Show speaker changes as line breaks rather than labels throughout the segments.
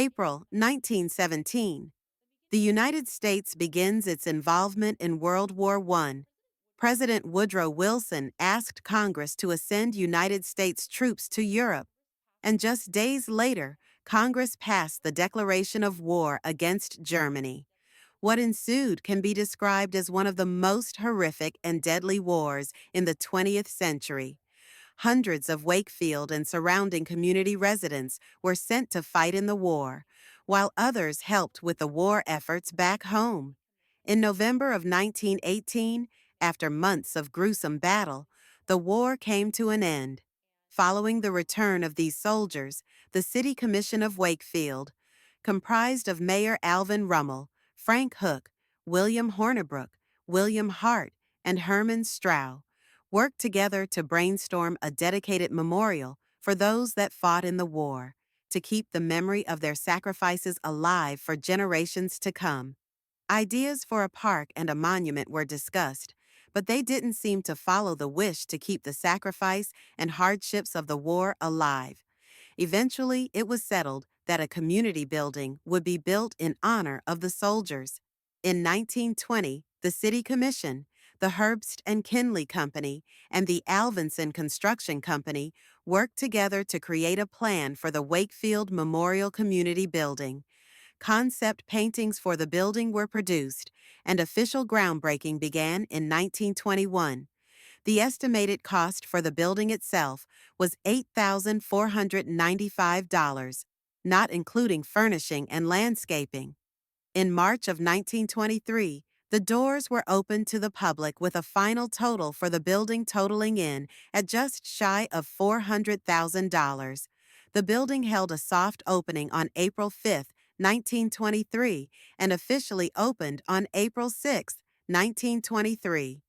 April 1917. The United States begins its involvement in World War I. President Woodrow Wilson asked Congress to send United States troops to Europe, and just days later, Congress passed the declaration of war against Germany. What ensued can be described as one of the most horrific and deadly wars in the 20th century. Hundreds of Wakefield and surrounding community residents were sent to fight in the war, while others helped with the war efforts back home. In November of 1918, after months of gruesome battle, the war came to an end. Following the return of these soldiers, the City Commission of Wakefield, comprised of Mayor Alvin Rummel, Frank Hook, William Hornibrook, William Hart, and Herman Strow, worked together to brainstorm a dedicated memorial for those that fought in the war, to keep the memory of their sacrifices alive for generations to come. Ideas for a park and a monument were discussed, but they didn't seem to follow the wish to keep the sacrifice and hardships of the war alive. Eventually, it was settled that a community building would be built in honor of the soldiers. In 1920, the City Commission, the Herbst and Kinley Company, and the Alvinson Construction Company worked together to create a plan for the Wakefield Memorial Community Building. Concept paintings for the building were produced, and official groundbreaking began in 1921. The estimated cost for the building itself was $8,495, not including furnishing and landscaping. In March of 1923, the doors were opened to the public with a final total for the building totaling in at just shy of $400,000. The building held a soft opening on April 5, 1923, and officially opened on April 6, 1923.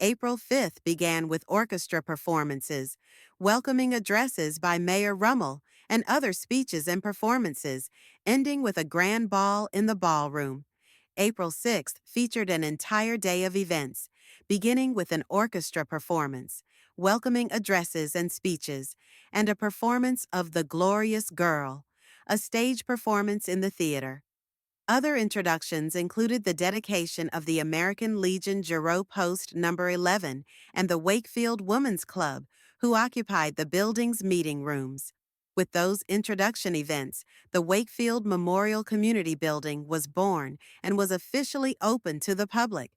April 5th began with orchestra performances, welcoming addresses by Mayor Rummel, and other speeches and performances, ending with a grand ball in the ballroom. April 6th featured an entire day of events, beginning with an orchestra performance, welcoming addresses and speeches, and a performance of The Glorious Girl, a stage performance in the theater. Other introductions included the dedication of the American Legion Giroux Post No. 11 and the Wakefield Women's Club, who occupied the building's meeting rooms. With those introduction events, the Wakefield Memorial Community Building was born and was officially open to the public.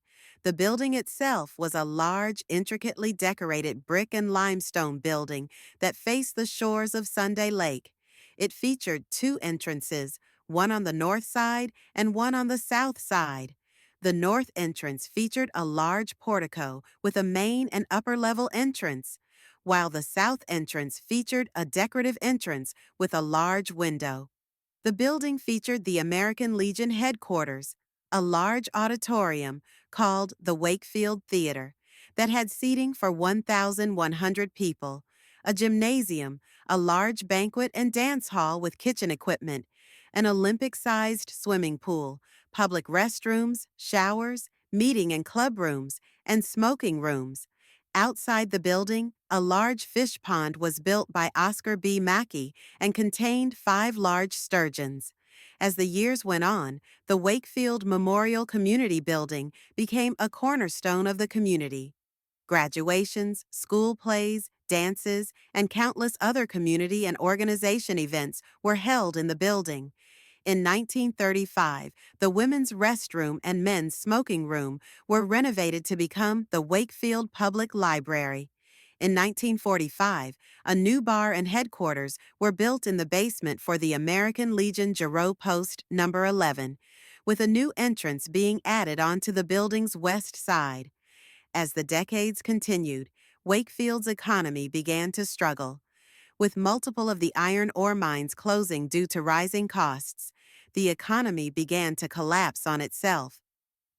The building itself was a large, intricately decorated brick and limestone building that faced the shores of Sunday Lake. It featured two entrances, one on the north side and one on the south side. The north entrance featured a large portico with a main and upper level entrance, while the south entrance featured a decorative entrance with a large window. The building featured the American Legion headquarters, a large auditorium called the Wakefield Theater that had seating for 1,100 people, a gymnasium, a large banquet and dance hall with kitchen equipment, an Olympic-sized swimming pool, public restrooms, showers, meeting and club rooms, and smoking rooms. Outside the building, a large fish pond was built by Oscar B. Mackey and contained 5 large sturgeons. As the years went on, the Wakefield Memorial Community Building became a cornerstone of the community. Graduations, school plays, dances, and countless other community and organization events were held in the building. In 1935, the women's restroom and men's smoking room were renovated to become the Wakefield Public Library. In 1945, a new bar and headquarters were built in the basement for the American Legion Giroux Post No. 11, with a new entrance being added onto the building's west side. As the decades continued, Wakefield's economy began to struggle. With multiple of the iron ore mines closing due to rising costs, the economy began to collapse on itself.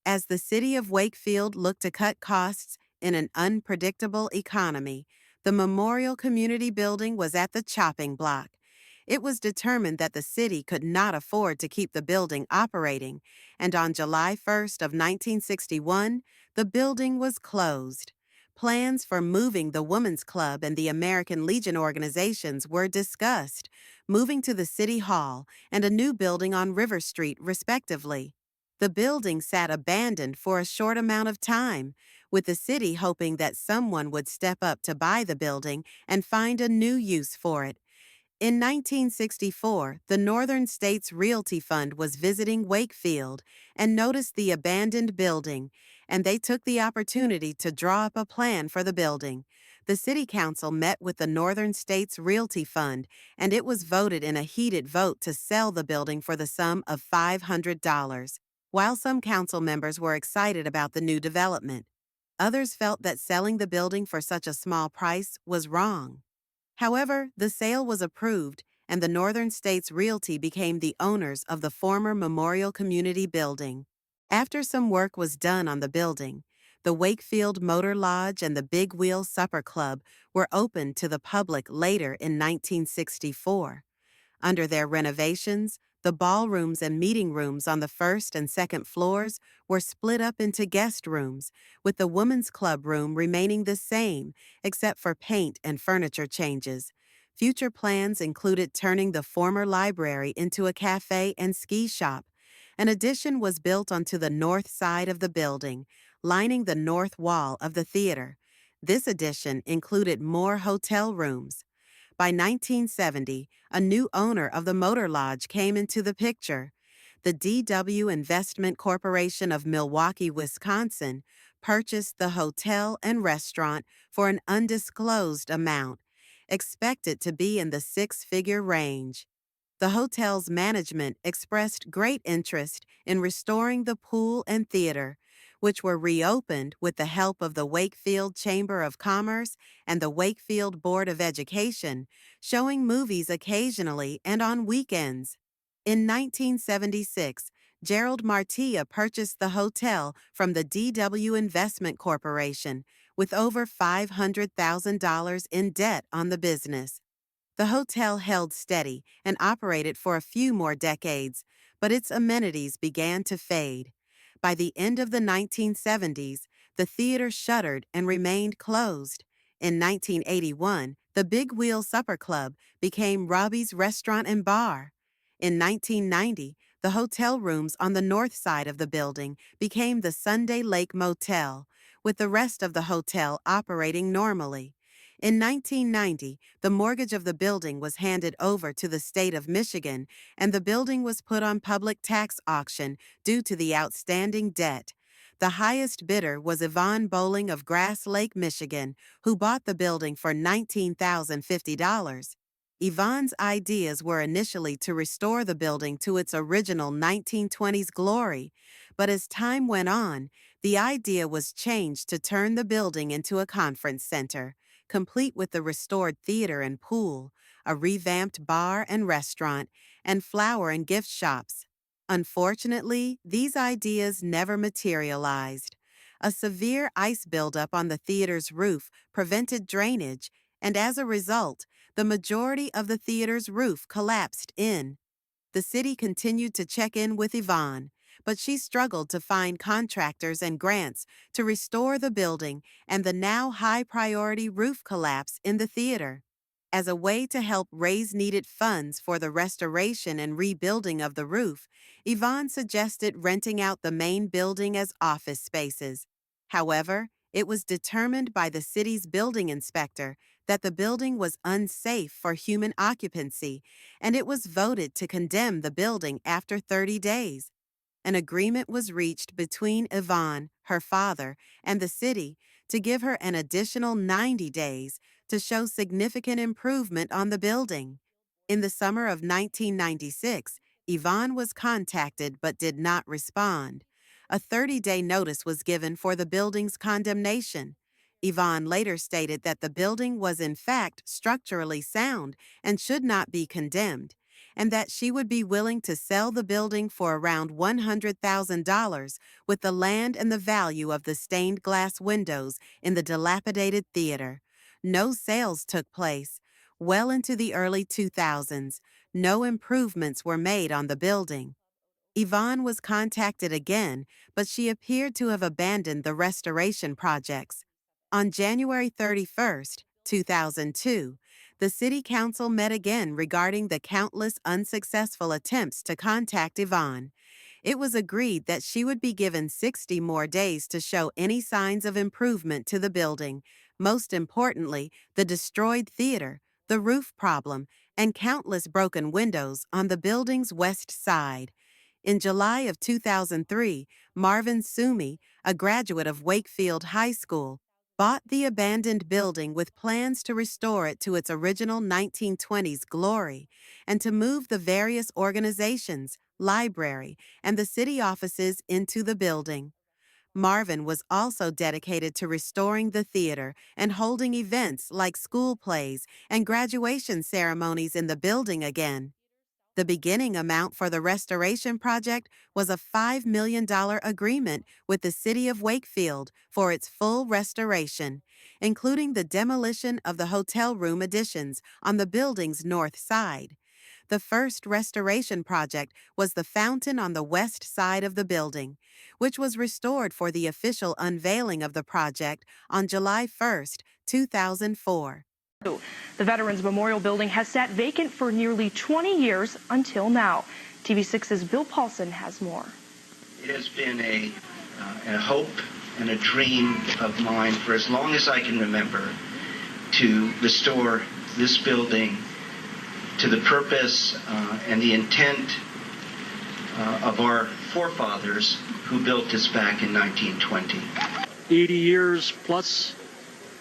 As the city of Wakefield looked to cut costs in an unpredictable economy, the Memorial Community Building was at the chopping block. It was determined that the city could not afford to keep the building operating, and on July 1st of 1961, the building was closed. Plans for moving the Women's Club and the American Legion organizations were discussed, moving to the City Hall and a new building on River Street, respectively. The building sat abandoned for a short amount of time, with the city hoping that someone would step up to buy the building and find a new use for it. In 1964, the Northern States Realty Fund was visiting Wakefield and noticed the abandoned building, and they took the opportunity to draw up a plan for the building. The City Council met with the Northern States Realty Fund, and it was voted in a heated vote to sell the building for the sum of $500. While some council members were excited about the new development, others felt that selling the building for such a small price was wrong. However, the sale was approved, and the Northern States Realty became the owners of the former Memorial Community Building. After some work was done on the building, the Wakefield Motor Lodge and the Big Wheel Supper Club were opened to the public later in 1964. Under their renovations, the ballrooms and meeting rooms on the first and second floors were split up into guest rooms, with the Women's Club room remaining the same, except for paint and furniture changes. Future plans included turning the former library into a cafe and ski shop. An addition was built onto the north side of the building, lining the north wall of the theater. This addition included more hotel rooms. By 1970, a new owner of the Motor Lodge came into the picture. The DW Investment Corporation of Milwaukee, Wisconsin, purchased the hotel and restaurant for an undisclosed amount, expected to be in the six-figure range. The hotel's management expressed great interest in restoring the pool and theater, which were reopened with the help of the Wakefield Chamber of Commerce and the Wakefield Board of Education, showing movies occasionally and on weekends. In 1976, Gerald Martia purchased the hotel from the DW Investment Corporation with over $500,000 in debt on the business. The hotel held steady and operated for a few more decades, but its amenities began to fade. By the end of the 1970s, the theater shuttered and remained closed. In 1981, the Big Wheel Supper Club became Robbie's Restaurant and Bar. In 1990, the hotel rooms on the north side of the building became the Sunday Lake Motel, with the rest of the hotel operating normally. In 1990, the mortgage of the building was handed over to the state of Michigan, and the building was put on public tax auction due to the outstanding debt. The highest bidder was Yvonne Bowling of Grass Lake, Michigan, who bought the building for $19,050. Yvonne's ideas were initially to restore the building to its original 1920s glory, but as time went on, the idea was changed to turn the building into a conference center, complete with the restored theater and pool, a revamped bar and restaurant, and flower and gift shops. Unfortunately, these ideas never materialized. A severe ice buildup on the theater's roof prevented drainage, and as a result, the majority of the theater's roof collapsed in. The city continued to check in with Yvonne, but she struggled to find contractors and grants to restore the building and the now high-priority roof collapse in the theater. As a way to help raise needed funds for the restoration and rebuilding of the roof, Yvonne suggested renting out the main building as office spaces. However, it was determined by the city's building inspector that the building was unsafe for human occupancy, and it was voted to condemn the building after 30 days. An agreement was reached between Yvonne, her father, and the city to give her an additional 90 days to show significant improvement on the building. In the summer of 1996, Yvonne was contacted but did not respond. A 30-day notice was given for the building's condemnation. Yvonne later stated that the building was in fact structurally sound and should not be condemned, and that she would be willing to sell the building for around $100,000 with the land and the value of the stained glass windows in the dilapidated theater. No sales took place. Well into the early 2000s, no improvements were made on the building. Yvonne was contacted again, but she appeared to have abandoned the restoration projects. On January 31st, 2002, the City Council met again regarding the countless unsuccessful attempts to contact Yvonne. It was agreed that she would be given 60 more days to show any signs of improvement to the building, most importantly, the destroyed theater, the roof problem, and countless broken windows on the building's west side. In July of 2003, Marvin Sumi, a graduate of Wakefield High School, bought the abandoned building with plans to restore it to its original 1920s glory and to move the various organizations, library, and the city offices into the building. Marvin was also dedicated to restoring the theater and holding events like school plays and graduation ceremonies in the building again. The beginning amount for the restoration project was a $5 million agreement with the City of Wakefield for its full restoration, including the demolition of the hotel room additions on the building's north side. The first restoration project was the fountain on the west side of the building, which was restored for the official unveiling of the project on July 1st, 2004.
The Veterans Memorial Building has sat vacant for nearly 20 years until now. TV6's Bill Paulson has more.
It has been a hope and a dream of mine for as long as I can remember to restore this building to the purpose and the intent of our forefathers who built this back in 1920.
80 years plus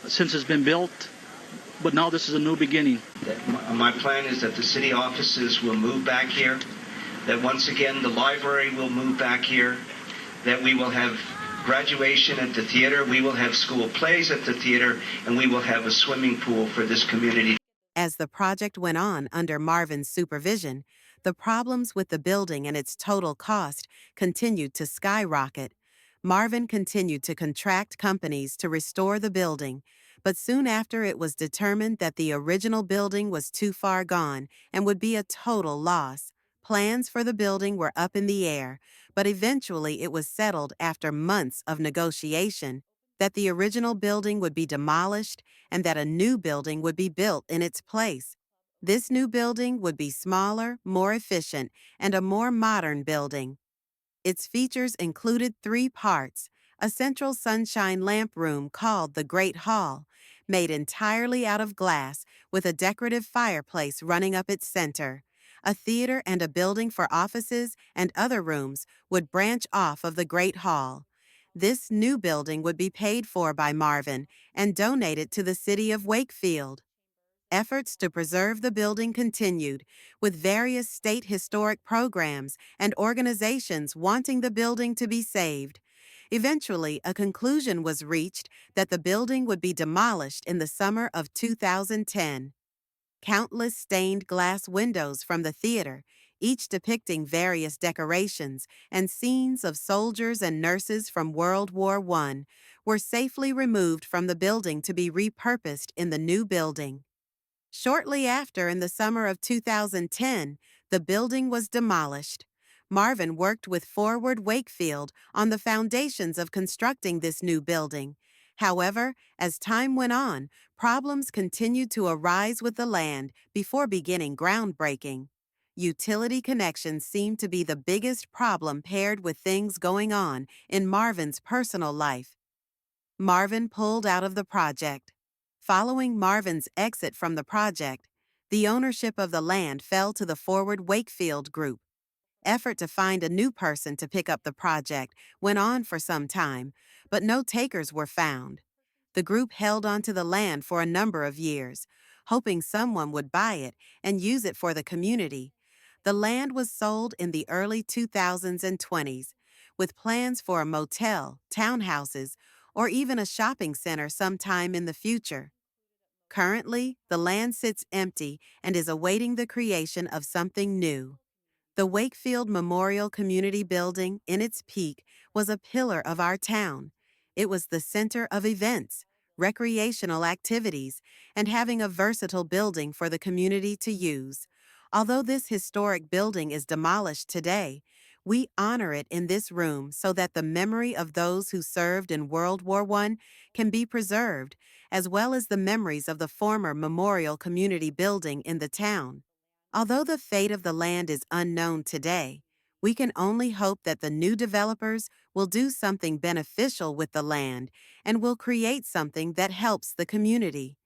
since it's been built, but now this is a new beginning.
My plan is that the city offices will move back here, that once again the library will move back here, that we will have graduation at the theater, we will have school plays at the theater, and we will have a swimming pool for this community.
As the project went on under Marvin's supervision, the problems with the building and its total cost continued to skyrocket. Marvin continued to contract companies to restore the building, but soon after it was determined that the original building was too far gone and would be a total loss. Plans for the building were up in the air, but eventually it was settled after months of negotiation that the original building would be demolished and that a new building would be built in its place. This new building would be smaller, more efficient, and a more modern building. Its features included 3 parts: a central sunshine lamp room called the Great Hall, made entirely out of glass with a decorative fireplace running up its center. A theater and a building for offices and other rooms would branch off of the Great Hall. This new building would be paid for by Marvin and donated to the city of Wakefield. Efforts to preserve the building continued, with various state historic programs and organizations wanting the building to be saved. Eventually, a conclusion was reached that the building would be demolished in the summer of 2010. Countless stained glass windows from the theater, each depicting various decorations and scenes of soldiers and nurses from World War I, were safely removed from the building to be repurposed in the new building. Shortly after, in the summer of 2010, the building was demolished. Marvin worked with Forward Wakefield on the foundations of constructing this new building. However, as time went on, problems continued to arise with the land before beginning groundbreaking. Utility connections seemed to be the biggest problem paired with things going on in Marvin's personal life. Marvin pulled out of the project. Following Marvin's exit from the project, the ownership of the land fell to the Forward Wakefield Group. Effort to find a new person to pick up the project went on for some time, but no takers were found. The group held onto the land for a number of years, hoping someone would buy it and use it for the community. The land was sold in the early 2000s and 20s, with plans for a motel, townhouses, or even a shopping center sometime in the future. Currently, the land sits empty and is awaiting the creation of something new. The Wakefield Memorial Community Building, in its peak, was a pillar of our town. It was the center of events, recreational activities, and having a versatile building for the community to use. Although this historic building is demolished today, We honor it in this room so that the memory of those who served in World War I can be preserved, as well as the memories of the former Memorial Community Building in the town. Although the fate of the land is unknown today, we can only hope that the new developers will do something beneficial with the land and will create something that helps the community.